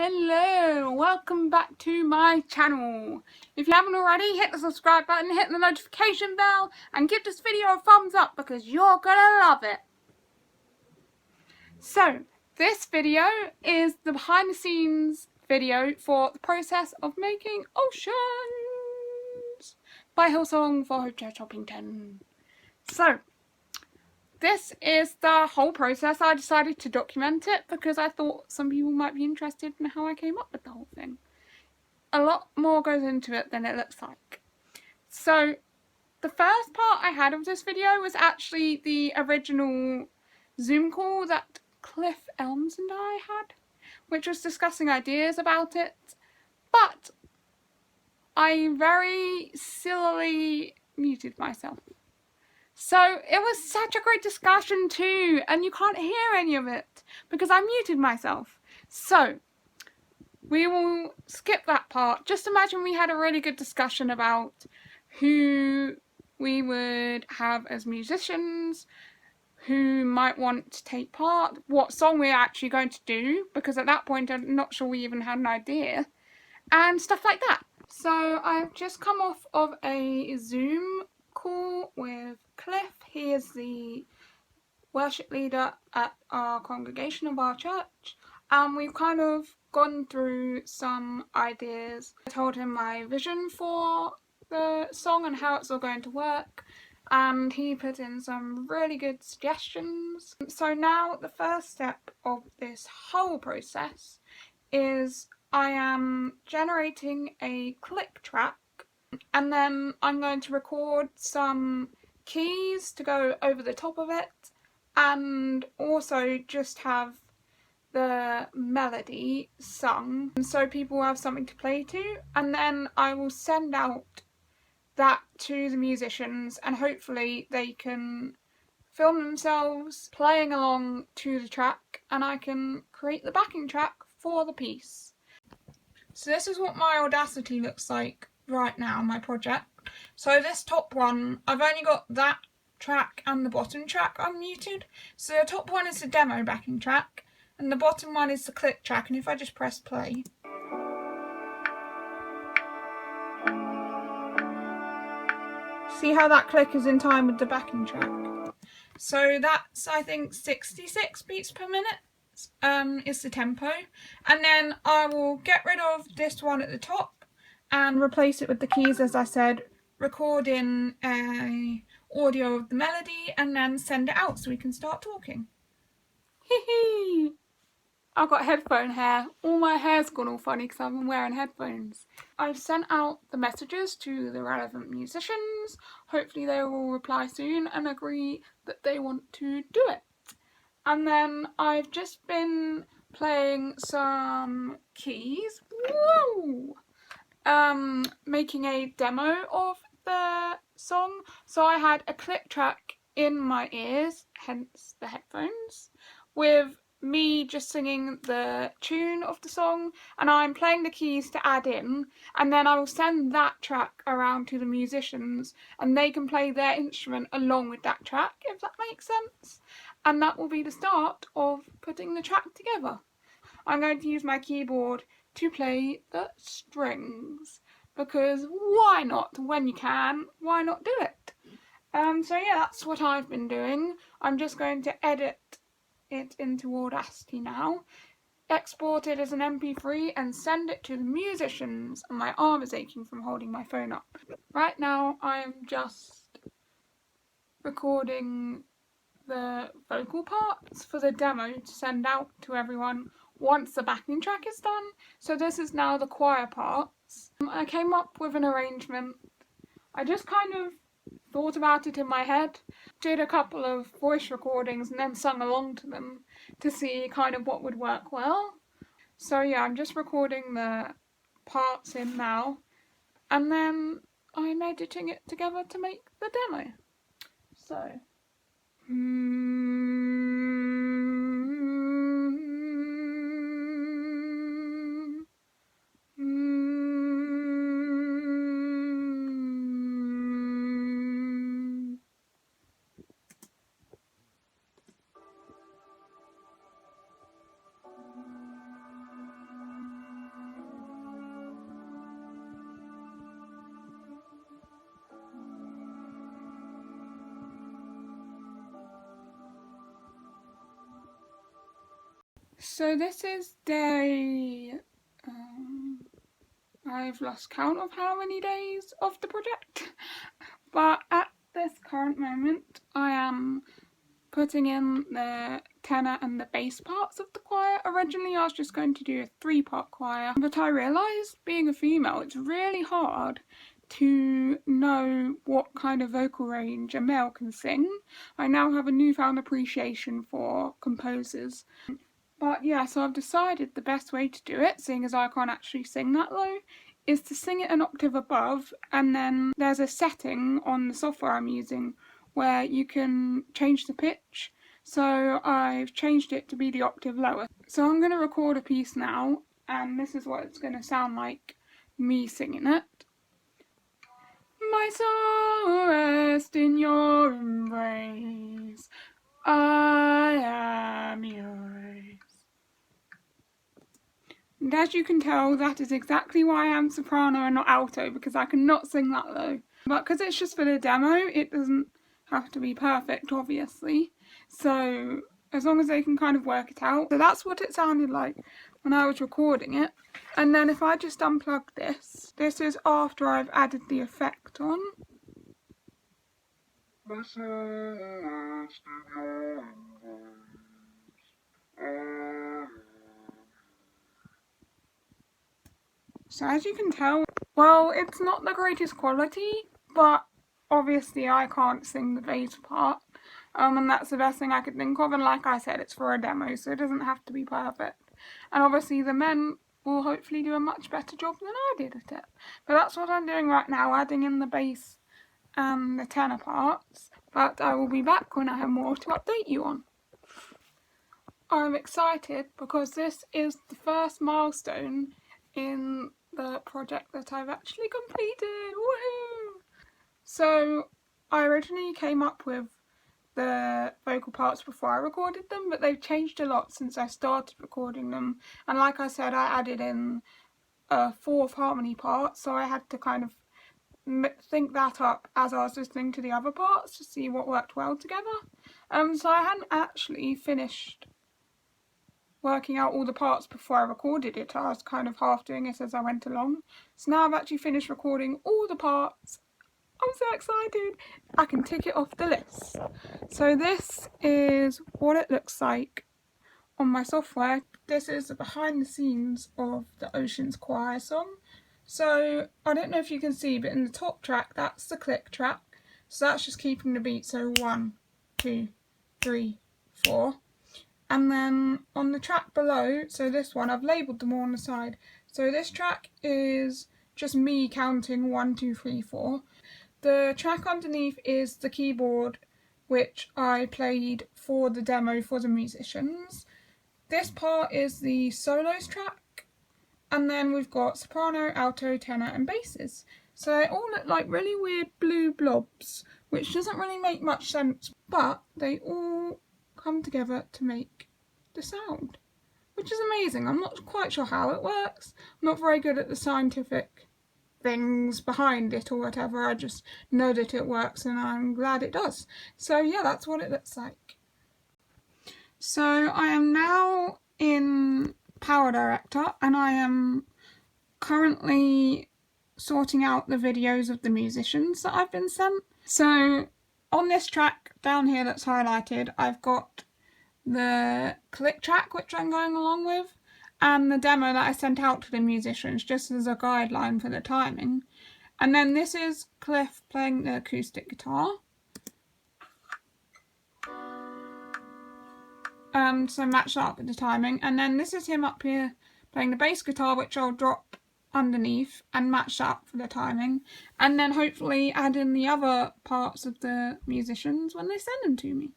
Hello, welcome back to my channel. If you haven't already, hit the subscribe button, hit the notification bell, and give this video a thumbs up because you're gonna love it. So, this video is the behind the scenes video for the process of making Oceans by Hillsong for Hotel Shoppington. So, this is the whole process. I decided to document it because I thought some people might be interested in how I came up with the whole thing. A lot more goes into it than it looks like. So, the first part I had of this video was actually the original Zoom call that Cliff Elms and I had, which was discussing ideas about it, but I very sillily muted myself. So it was such a great discussion too, and you can't hear any of it because I muted myself. So we will skip that part. Just imagine we had a really good discussion about who we would have as musicians, who might want to take part, what song we're actually going to do, because at that point I'm not sure we even had an idea, and stuff like that. So I've just come off of a Zoom call with Cliff. He is the worship leader at our congregation of our church, and we've kind of gone through some ideas. I told him my vision for the song and how it's all going to work, and he put in some really good suggestions. So now the first step of this whole process is I am generating a click track, and then I'm going to record some keys to go over the top of it, and also just have the melody sung so people have something to play to, and then I will send out that to the musicians and hopefully they can film themselves playing along to the track and I can create the backing track for the piece. So this is what my Audacity looks like right now, my project. So this top one, I've only got that track and the bottom track unmuted. So the top one is the demo backing track and the bottom one is the click track, and if I just press play, see how that click is in time with the backing track. So that's, I think, 66 beats per minute is the tempo, and then I will get rid of this one at the top and replace it with the keys, as I said, record in a audio of the melody and then send it out so we can start talking. Hee hee! I've got headphone hair. All my hair's gone all funny because I've been wearing headphones. I've sent out the messages to the relevant musicians. Hopefully they will reply soon and agree that they want to do it. And then I've just been playing some keys. Woo! Making a demo of the song. So I had a click track in my ears, hence the headphones, with me just singing the tune of the song, and I'm playing the keys to add in, and then I will send that track around to the musicians and they can play their instrument along with that track, if that makes sense. And that will be the start of putting the track together. I'm going to use my keyboard to play the strings because why not? When you can, why not do it? So yeah, that's what I've been doing. I'm just going to edit it into Audacity now, export it as an MP3 and send it to the musicians, and my arm is aching from holding my phone up. Right now I'm just recording the vocal parts for the demo to send out to everyone once the backing track is done. So this is now the choir parts. I came up with an arrangement. I just kind of thought about it in my head, did a couple of voice recordings and then sung along to them to see kind of what would work well. So yeah, I'm just recording the parts in now and then I'm editing it together to make the demo. So So this is day, I've lost count of how many days of the project, but at this current moment I am putting in the tenor and the bass parts of the choir. Originally I was just going to do a 3-part choir, but I realised, being a female, it's really hard to know what kind of vocal range a male can sing. I now have a newfound appreciation for composers. But yeah, so I've decided the best way to do it, seeing as I can't actually sing that low, is to sing it an octave above, and then there's a setting on the software I'm using where you can change the pitch. So I've changed it to be the octave lower. So I'm going to record a piece now, and this is what it's going to sound like, me singing it. My soul rests in your embrace, I am yours. And as you can tell, that is exactly why I'm soprano and not alto, because I cannot sing that low. But because it's just for the demo, it doesn't have to be perfect, obviously. So as long as they can kind of work it out. So that's what it sounded like when I was recording it. And then if I just unplug this, this is after I've added the effect on. So as you can tell, well, it's not the greatest quality, but obviously I can't sing the bass part, and that's the best thing I could think of, and like I said, it's for a demo, so it doesn't have to be perfect. And obviously the men will hopefully do a much better job than I did at it. But that's what I'm doing right now, adding in the bass and the tenor parts, but I will be back when I have more to update you on. I'm excited because this is the first milestone in the project that I've actually completed. Woohoo! So I originally came up with the vocal parts before I recorded them, but they've changed a lot since I started recording them. And like I said, I added in a 4th harmony part, so I had to kind of think that up as I was listening to the other parts to see what worked well together. So I hadn't actually finished working out all the parts before I recorded it. I was kind of half doing it as I went along. So now I've actually finished recording all the parts. I'm so excited. I can tick it off the list. So this is what it looks like on my software. This is the behind the scenes of the Oceans Choir song. So I don't know if you can see, but in the top track, that's the click track. So that's just keeping the beat. So 1, 2, 3, 4. And then on the track below, so this one, I've labelled them all on the side. So this track is just me counting 1, 2, 3, 4. The track underneath is the keyboard, which I played for the demo for the musicians. This part is the solos track. And then we've got soprano, alto, tenor and basses. So they all look like really weird blue blobs, which doesn't really make much sense, but they all come together to make the sound, which is amazing. I'm not quite sure how it works. I'm not very good at the scientific things behind it or whatever. I just know that it works and I'm glad it does. So yeah, that's what it looks like. So I am now in Power Director and I am currently sorting out the videos of the musicians that I've been sent. So on this track down here that's highlighted, I've got the click track which I'm going along with, and the demo that I sent out to the musicians just as a guideline for the timing. And then this is Cliff playing the acoustic guitar. So match that up with the timing. And then this is him up here playing the bass guitar, which I'll drop underneath and match that up for the timing. And then hopefully add in the other parts of the musicians when they send them to me.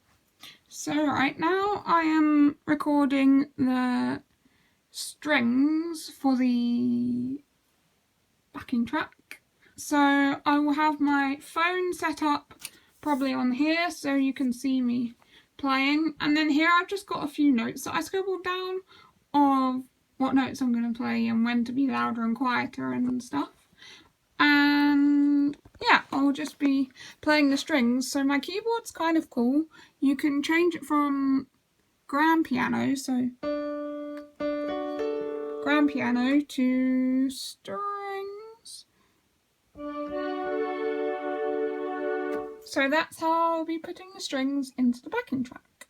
So right now I am recording the strings for the backing track. So I will have my phone set up probably on here so you can see me playing, and then here I've just got a few notes that I scribbled down of what notes I'm going to play and when to be louder and quieter and stuff. And yeah, I'll just be playing the strings. So my keyboard's kind of cool. You can change it from grand piano, so grand piano to strings. So that's how I'll be putting the strings into the backing track.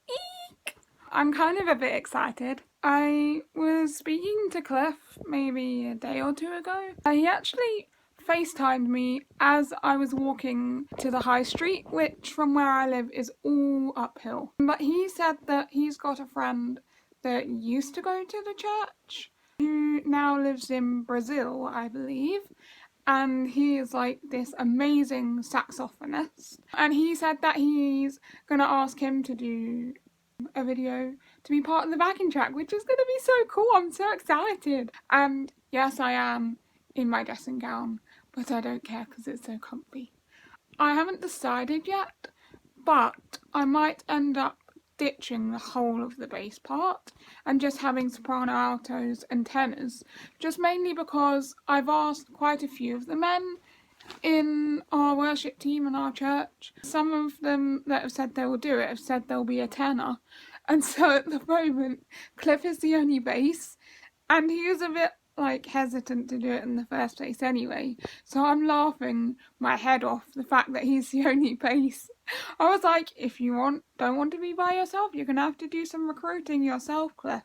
Eek! I'm kind of a bit excited. I was speaking to Cliff maybe a day or two ago. He actually FaceTimed me as I was walking to the high street, which from where I live is all uphill. But he said that he's got a friend that used to go to the church who now lives in Brazil, I believe. And he is like this amazing saxophonist. And he said that he's gonna ask him to do a video to be part of the backing track, which is gonna be so cool. I'm so excited. And yes, I am in my dressing gown, but I don't care because it's so comfy. I haven't decided yet, but I might end up ditching the whole of the bass part and just having soprano, altos and tenors, just mainly because I've asked quite a few of the men in our worship team in our church. Some of them that have said they will do it have said there'll be a tenor, and so at the moment Cliff is the only bass, and he was a bit like hesitant to do it in the first place anyway, so I'm laughing my head off the fact that he's the only bass. I was like, if you don't want to be by yourself, you're gonna have to do some recruiting yourself, Cliff.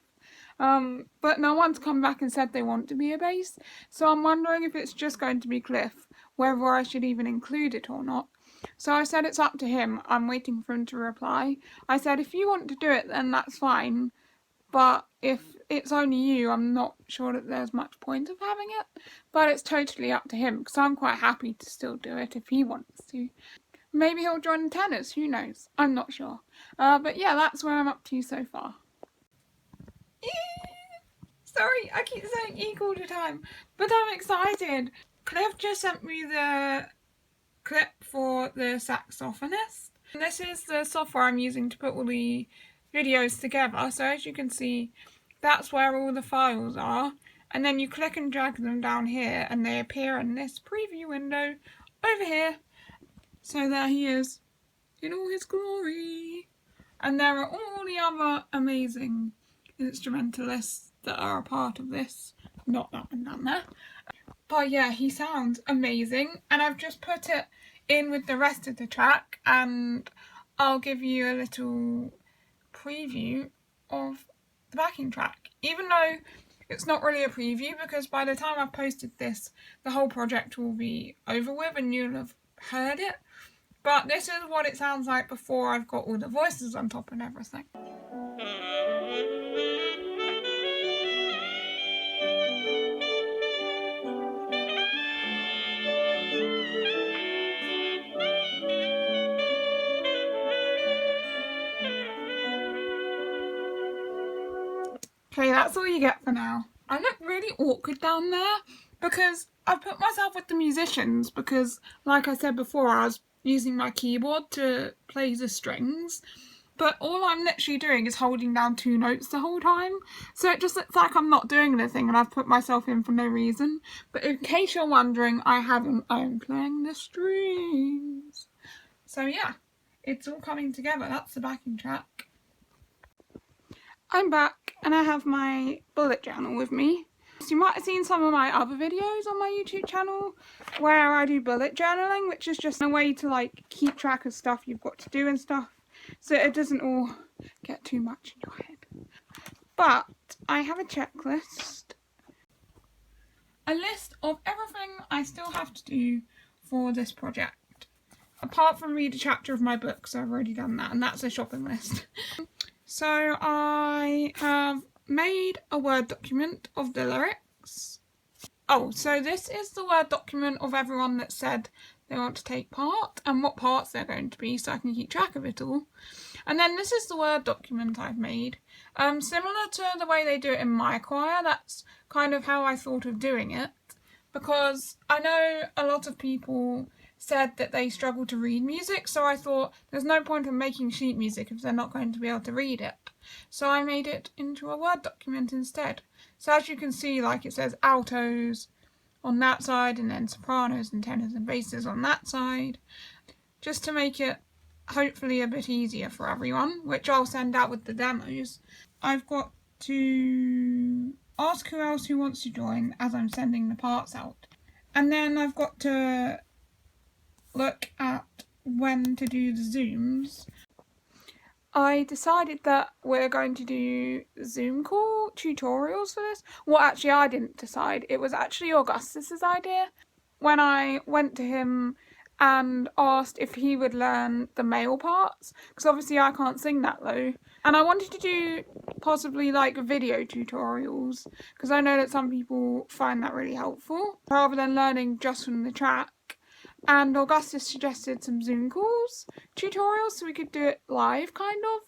But no one's come back and said they want to be a bass, so I'm wondering if it's just going to be Cliff, whether I should even include it or not. So I said it's up to him. I'm waiting for him to reply. I said if you want to do it then that's fine, but if it's only you, I'm not sure that there's much point of having it, but it's totally up to him because I'm quite happy to still do it if he wants to. Maybe he'll join the tenors, who knows? I'm not sure. But yeah, that's where I'm up to so far. Sorry, I keep saying eek all the time, but I'm excited. Cliff just sent me the clip for the saxophonist. And this is the software I'm using to put all the videos together. So as you can see, that's where all the files are. And then you click and drag them down here and they appear in this preview window over here. So there he is in all his glory. And there are all the other amazing instrumentalists that are a part of this. Not that one down there. But yeah, he sounds amazing. And I've just put it in with the rest of the track and I'll give you a little preview of the backing track. Even though it's not really a preview because by the time I've posted this, the whole project will be over with and you'll have heard it. But this is what it sounds like before I've got all the voices on top and everything. Okay, that's all you get for now. I look really awkward down there because I put myself with the musicians because, like I said before, I was using my keyboard to play the strings, but all I'm literally doing is holding down 2 notes the whole time, so it just looks like I'm not doing anything and I've put myself in for no reason. But in case you're wondering, I'm playing the strings. So yeah, it's all coming together. That's the backing track. I'm back and I have my bullet journal with me. So you might have seen some of my other videos on my YouTube channel where I do bullet journaling, which is just a way to like keep track of stuff you've got to do and stuff so it doesn't all get too much in your head. But I have a checklist, a list of everything I still have to do for this project. Apart from read a chapter of my book, so I've already done that, and that's a shopping list. So I have made a Word document of the lyrics. Oh, so this is the Word document of everyone that said they want to take part and what parts they're going to be so I can keep track of it all. And then this is the Word document I've made. Similar to the way they do it in my choir, that's kind of how I thought of doing it. Because I know a lot of people said that they struggle to read music, so I thought there's no point in making sheet music if they're not going to be able to read it. So I made it into a Word document instead. So as you can see, like it says altos on that side and then sopranos and tenors and basses on that side, just to make it hopefully a bit easier for everyone, which I'll send out with the demos. I've got to ask who else who wants to join as I'm sending the parts out. And then I've got to look at when to do the Zooms. I decided that we're going to do Zoom call tutorials for this. Well, actually, I didn't decide. It was actually Augustus's idea. When I went to him and asked if he would learn the male parts, because obviously I can't sing that low. And I wanted to do possibly like video tutorials, because I know that some people find that really helpful, rather than learning just from the track. And Augustus suggested some Zoom calls tutorials so we could do it live, kind of.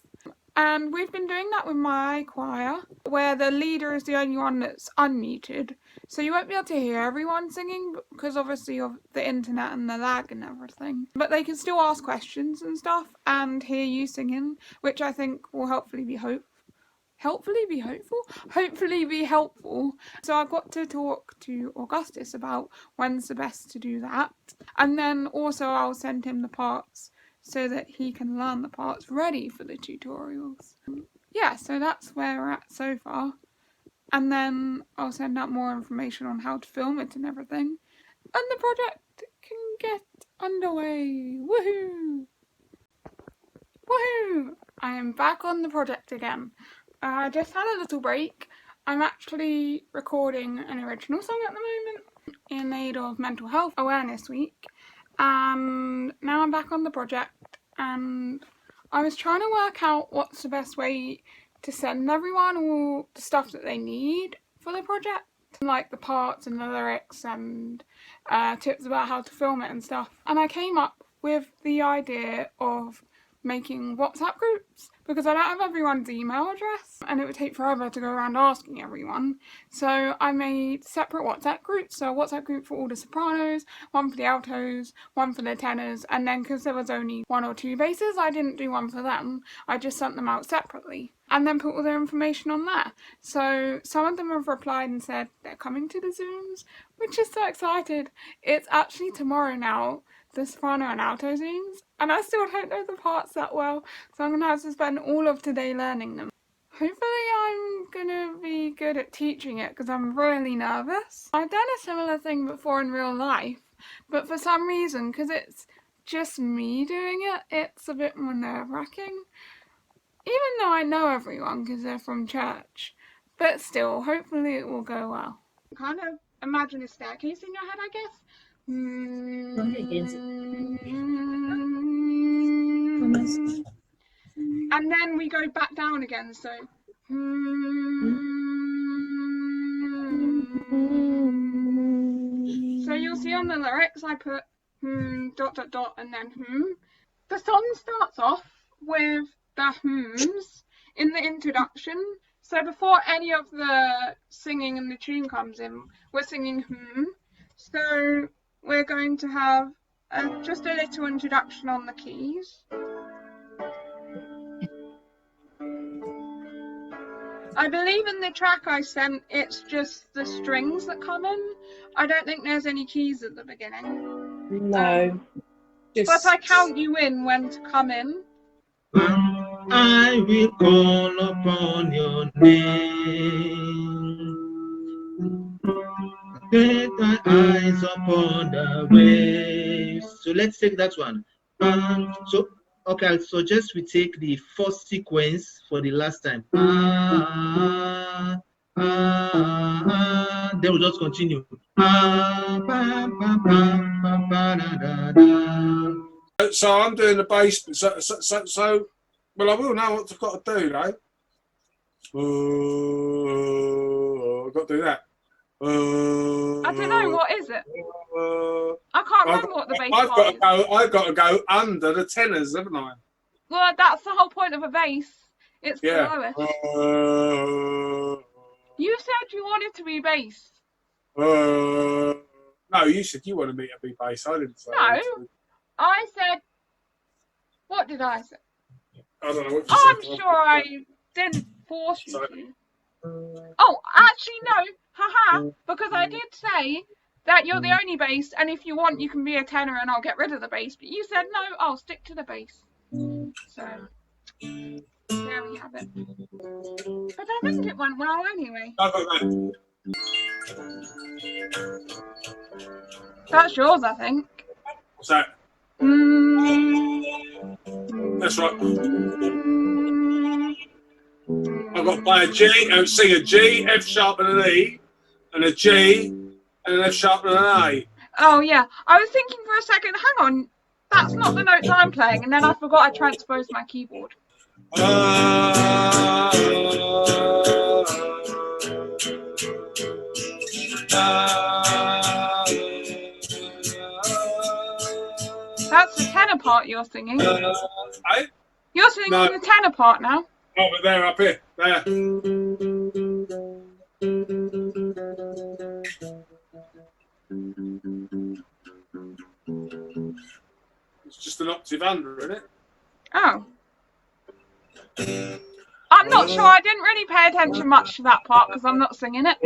And we've been doing that with my choir, where the leader is the only one that's unmuted. So you won't be able to hear everyone singing because obviously of the internet and the lag and everything. But they can still ask questions and stuff and hear you singing, which I think will hopefully be helpful. So I've got to talk to Augustus about when's the best to do that. And then also I'll send him the parts so that he can learn the parts ready for the tutorials. Yeah, so that's where we're at so far. And then I'll send out more information on how to film it and everything. And the project can get underway. Woohoo! Woohoo! I am back on the project again. I just had a little break. I'm actually recording an original song at the moment in aid of Mental Health Awareness Week. And now I'm back on the project and I was trying to work out what's the best way to send everyone all the stuff that they need for the project, like the parts and the lyrics and tips about how to film it and stuff. And I came up with the idea of making WhatsApp groups because I don't have everyone's email address and it would take forever to go around asking everyone. So I made separate WhatsApp groups, so a WhatsApp group for all the sopranos, one for the altos, one for the tenors, and then because there was only 1 or 2 basses, I didn't do one for them. I just sent them out separately and then put all their information on there. So some of them have replied and said they're coming to the Zooms, which is so excited. It's actually tomorrow now, the soprano and alto Zooms, and I still don't know the parts that well, so I'm going to have to spend all of today learning them. Hopefully I'm going to be good at teaching it because I'm really nervous. I've done a similar thing before in real life, but for some reason, because it's just me doing it, it's a bit more nerve-wracking. Even though I know everyone because they're from church, but still, hopefully it will go well. Kind of imagine a staircase in your head, I guess. And then we go back down again, so so you'll see on the lyrics I put dot dot dot and then The song starts off with the hms in the introduction, so before any of the singing and the tune comes in, we're singing so we're going to have just a little introduction on the keys. I believe in the track I sent, it's just the strings that come in. I don't think there's any keys at the beginning. No. But I count you in when to come in. I will call upon your name. Get my eyes upon the waves. So let's take that one. Okay, I'll suggest we take the first sequence for the last time. Then we'll just continue. So I'm doing the bass. So well, I will know what I've got to do, though. I've got to do that. I don't know, what is it? I can't remember what the bass part is. I've got to go under the tenors, haven't I? Well, that's the whole point of a bass. It's the lowest. You said you wanted to be bass. No, you said you wanted me to be bass. I didn't say. No, I said. What did I say? I don't know what you said. I'm sure I didn't force you to. Oh, actually no, haha, because I did say that you're the only bass, and if you want, you can be a tenor, and I'll get rid of the bass. But you said no, I'll stick to the bass. So There we have it. But I think it went well anyway. Okay. That's yours, I think. What's that? That's right. I've got to play a G and sing a G, F sharp and an E, and a G and an F sharp and an A. Oh yeah, I was thinking for a second, hang on, that's not the notes I'm playing, and then I forgot I transposed my keyboard. That's the tenor part you're singing. You're singing the tenor part now. Over there, up here. There. It's just an octave under, isn't it? Oh. I'm not sure. I didn't really pay attention much to that part because I'm not singing it.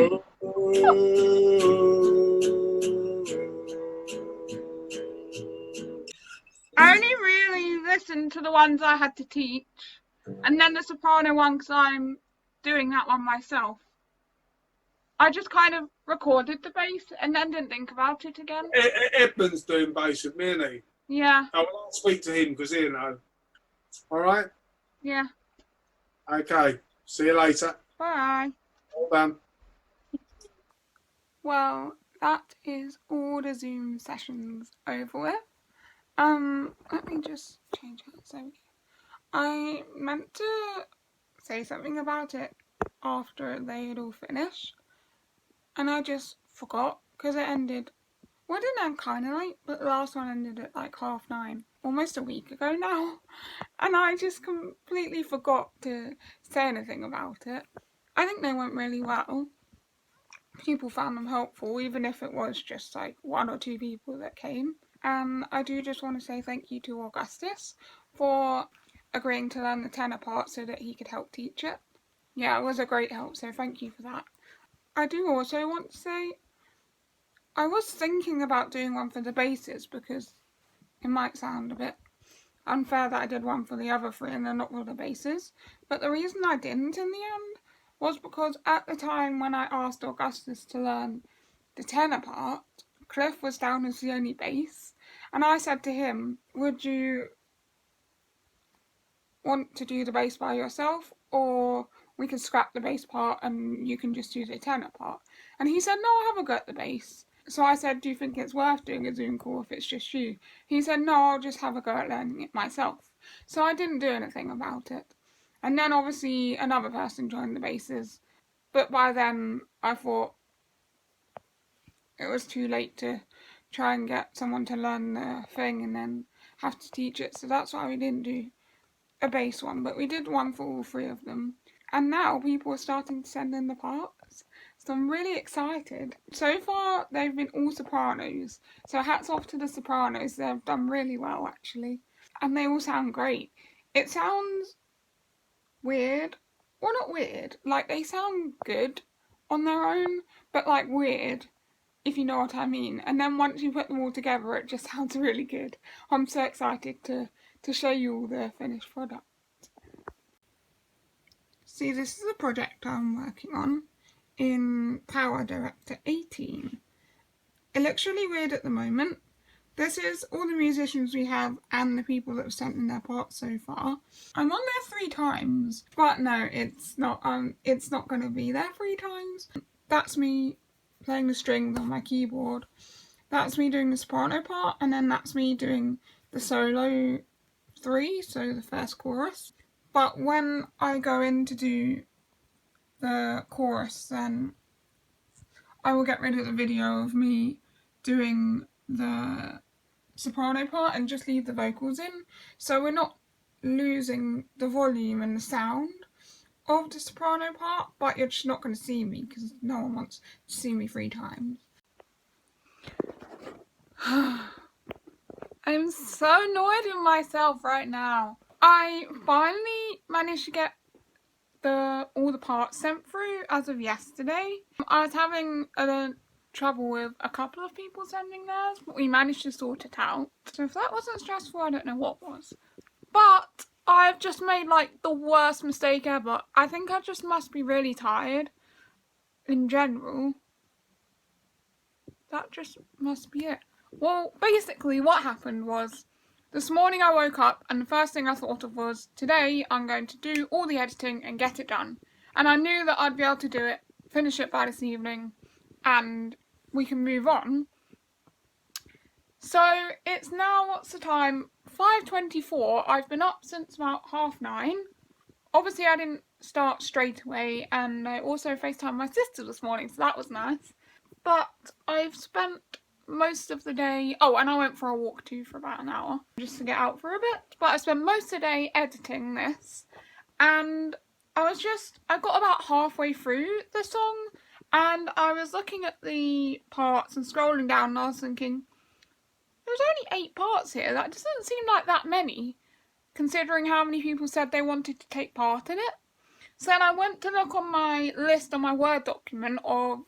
I only really listened to the ones I had to teach, and then the soprano one because I'm doing that one myself. I just kind of recorded the bass and then didn't think about it again. Edmund's doing bass with me, isn't he? Yeah. Oh, well, I'll speak to him because he'll know. All right? Yeah. Okay. See you later. Bye. Well done. Well, that is all the Zoom sessions over with. Let me just change it. So I meant to say something about it after they had all finished, and I just forgot because it ended. Well, it didn't end kind of late, but the last one ended at like 9:30, almost a week ago now, and I just completely forgot to say anything about it. I think they went really well. People found them helpful, even if it was just like 1 or 2 people that came. And I do just want to say thank you to Augustus for agreeing to learn the tenor part so that he could help teach it. Yeah, it was a great help, so thank you for that. I do also want to say I was thinking about doing one for the basses because it might sound a bit unfair that I did one for the other 3 and then not for the basses. But the reason I didn't in the end was because at the time when I asked Augustus to learn the tenor part, Cliff was down as the only bass, and I said to him, would you want to do the bass by yourself, or we can scrap the bass part and you can just do the tenor part? And he said, no, I'll have a go at the bass. So I said, do you think it's worth doing a Zoom call if it's just you? He said, no, I'll just have a go at learning it myself. So I didn't do anything about it. And then obviously another person joined the basses, but by then I thought it was too late to try and get someone to learn the thing and then have to teach it. So that's why we didn't do a bass one, but we did one for all 3 of them. And now people are starting to send in the parts. So I'm really excited. So far, they've been all sopranos. So hats off to the sopranos. They've done really well, actually. And they all sound great. It sounds weird. Well, not weird. Like, they sound good on their own, but, like, weird, if you know what I mean. And then once you put them all together, it just sounds really good. I'm so excited to show you all the finished product. See, this is a project I'm working on in Power Director 18. It looks really weird at the moment. This is all the musicians we have and the people that have sent in their parts so far. I'm on there 3 times, but no, it's not going to be there 3 times. That's me playing the strings on my keyboard. That's me doing the soprano part, and then that's me doing the solo 3, so the first chorus. But when I go in to do the chorus, then I will get rid of the video of me doing the soprano part and just leave the vocals in. So we're not losing the volume and the sound of the soprano part, but you're just not going to see me because no one wants to see me 3 times. I'm so annoyed with myself right now. I finally managed to get all the parts sent through as of yesterday. I was having trouble with a couple of people sending theirs, but we managed to sort it out. So if that wasn't stressful, I don't know what was. But I've just made like the worst mistake ever. I think I just must be really tired in general. That just must be it. Well, basically what happened was this morning I woke up and the first thing I thought of was today I'm going to do all the editing and get it done. And I knew that I'd be able to do it, finish it by this evening, and we can move on. So it's now, what's the time? 5:24. I've been up since about 9:30. Obviously I didn't start straight away, and I also FaceTimed my sister this morning, so that was nice. But I've spent most of the day, oh, and I went for a walk too for about an hour just to get out for a bit, but I spent most of the day editing this, and I got about halfway through the song, and I was looking at the parts and scrolling down, and I was thinking, there's only 8 parts here. That doesn't seem like that many, considering how many people said they wanted to take part in it. So then I went to look on my list on my Word document of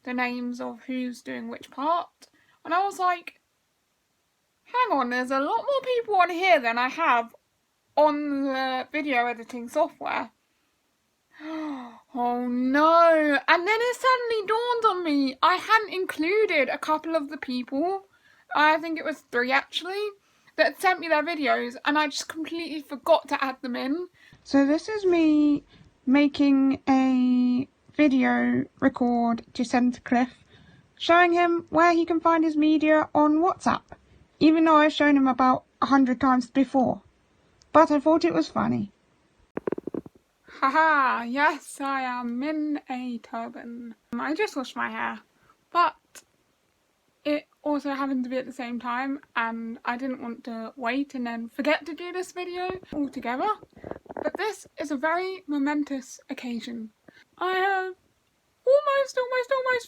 the names of who's doing which part, and I was like, hang on, there's a lot more people on here than I have on the video editing software. Oh no. And then it suddenly dawned on me, I hadn't included a couple of the people, I think it was 3 actually, that sent me their videos, and I just completely forgot to add them in. So this is me making a video record to send to Cliff, showing him where he can find his media on WhatsApp, even though I've shown him about 100 times before. But I thought it was funny. Haha, yes, I am in a turban. I just washed my hair, but it also happened to be at the same time, and I didn't want to wait and then forget to do this video altogether. But this is a very momentous occasion. I have almost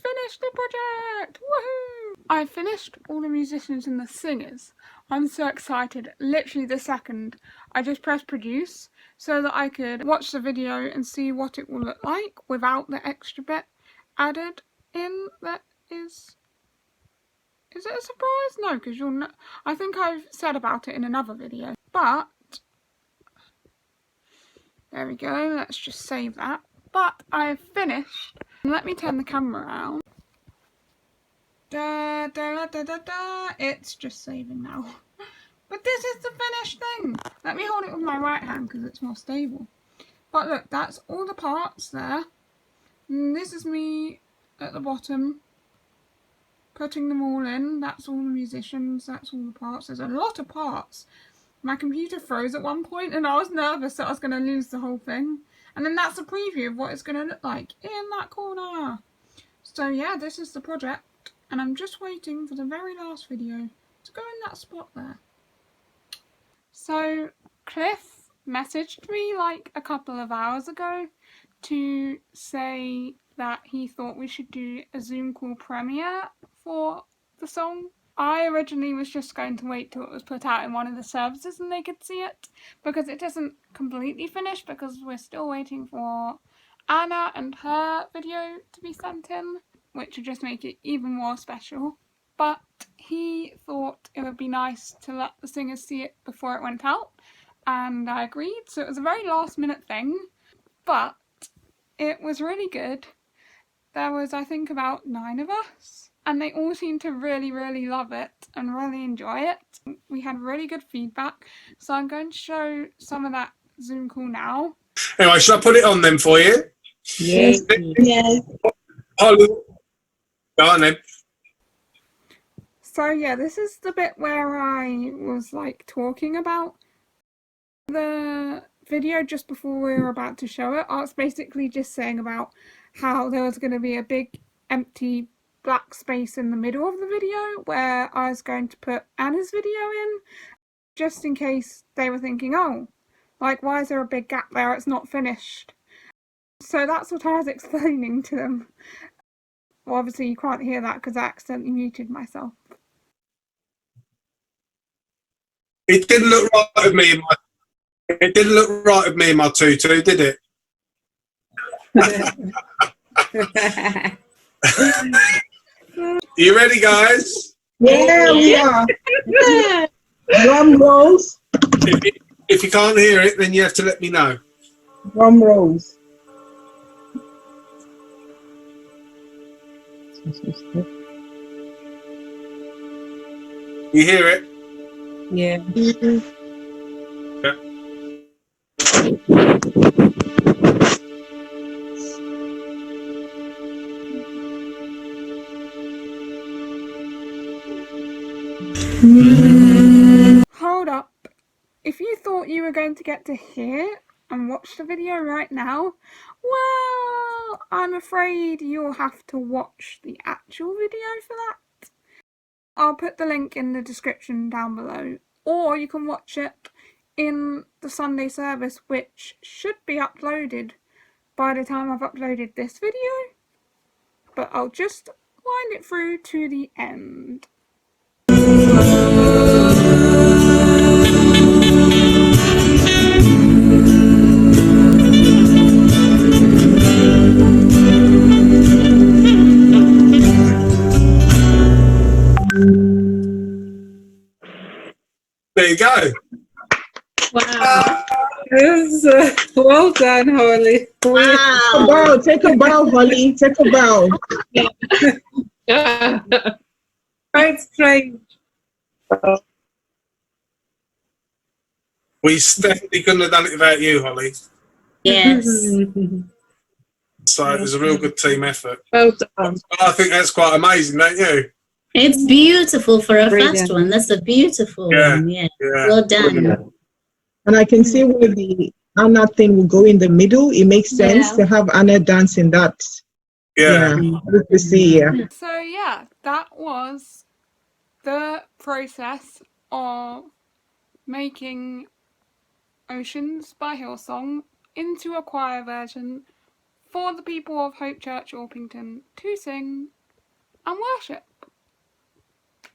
finished the project! Woohoo! I finished all the musicians and the singers. I'm so excited. Literally the second I just pressed produce so that I could watch the video and see what it will look like without the extra bit added in. That is it a surprise? No, because you'll know. I think I've said about it in another video. But there we go. Let's just save that. But I've finished. Let me turn the camera around. Da, da, da, da, da. It's just saving now. But this is the finished thing. Let me hold it with my right hand because it's more stable. But look, that's all the parts there. And this is me at the bottom, putting them all in. That's all the musicians, that's all the parts. There's a lot of parts. My computer froze at one point and I was nervous that I was going to lose the whole thing. And then that's a preview of what it's going to look like in that corner. So yeah, this is the project, and I'm just waiting for the very last video to go in that spot there. So Cliff messaged me like a couple of hours ago to say that he thought we should do a Zoom call premiere for the song. I originally was just going to wait till it was put out in one of the services and they could see it, because it isn't completely finished, because we're still waiting for Anna and her video to be sent in, which would just make it even more special. But he thought it would be nice to let the singers see it before it went out, and I agreed. So it was a very last minute thing, but it was really good. There was, I think, about 9 of us, and they all seemed to really, really love it and really enjoy it. We had really good feedback, so I'm going to show some of that Zoom call now. Anyway, should I put it on then for you? Yes. Yes. Go on then. So yeah, this is the bit where I was like talking about the video just before we were about to show it. I was basically just saying about how there was going to be a big empty black space in the middle of the video where I was going to put Anna's video in, just in case they were thinking, oh, like, why is there a big gap there? It's not finished. So that's what I was explaining to them. Well, obviously you can't hear that because I accidentally muted myself. It didn't look right with me. It didn't look right with me in my tutu, did it? You ready, guys? Yeah, we are. Drum rolls. If If you can't hear it, then you have to let me know. Drum rolls. You hear it? Yeah. Hold up. If you thought you were going to get to hear and watch the video right now, well, I'm afraid you'll have to watch the actual video for that. I'll put the link in the description down below, or you can watch it in the Sunday service, which should be uploaded by the time I've uploaded this video, but I'll just wind it through to the end. There you go. Wow. Well done, Holly. Wow. Take a bow, Holly. Take a bow. Quite strange. We definitely couldn't have done it without you, Holly. Yes. So it was a real good team effort. Well done. I think that's quite amazing, don't you? It's beautiful for a Brilliant. first one. That's a beautiful Yeah. one. Yeah. Yeah. Well done. And I can see where the Anna thing will go in the middle. It makes sense to have Anna dancing that. Yeah. Good to see, yeah. So yeah, that was the process of making Oceans by Hillsong into a choir version for the people of Hope Church Orpington to sing and worship.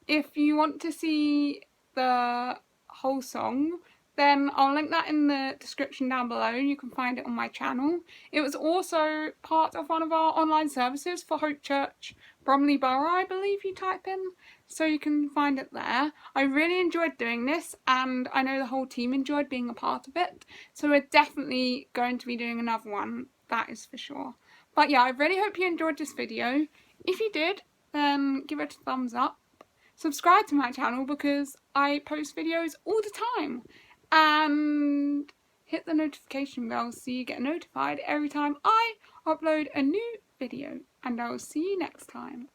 If you want to see the whole song, then I'll link that in the description down below. You can find it on my channel. It was also part of one of our online services for Hope Church Bromley Borough, I believe you type in, so you can find it there. I really enjoyed doing this, and I know the whole team enjoyed being a part of it, so we're definitely going to be doing another one, that is for sure. But yeah, I really hope you enjoyed this video. If you did, then give it a thumbs up. Subscribe to my channel because I post videos all the time, and hit the notification bell so you get notified every time I upload a new video, and I will see you next time.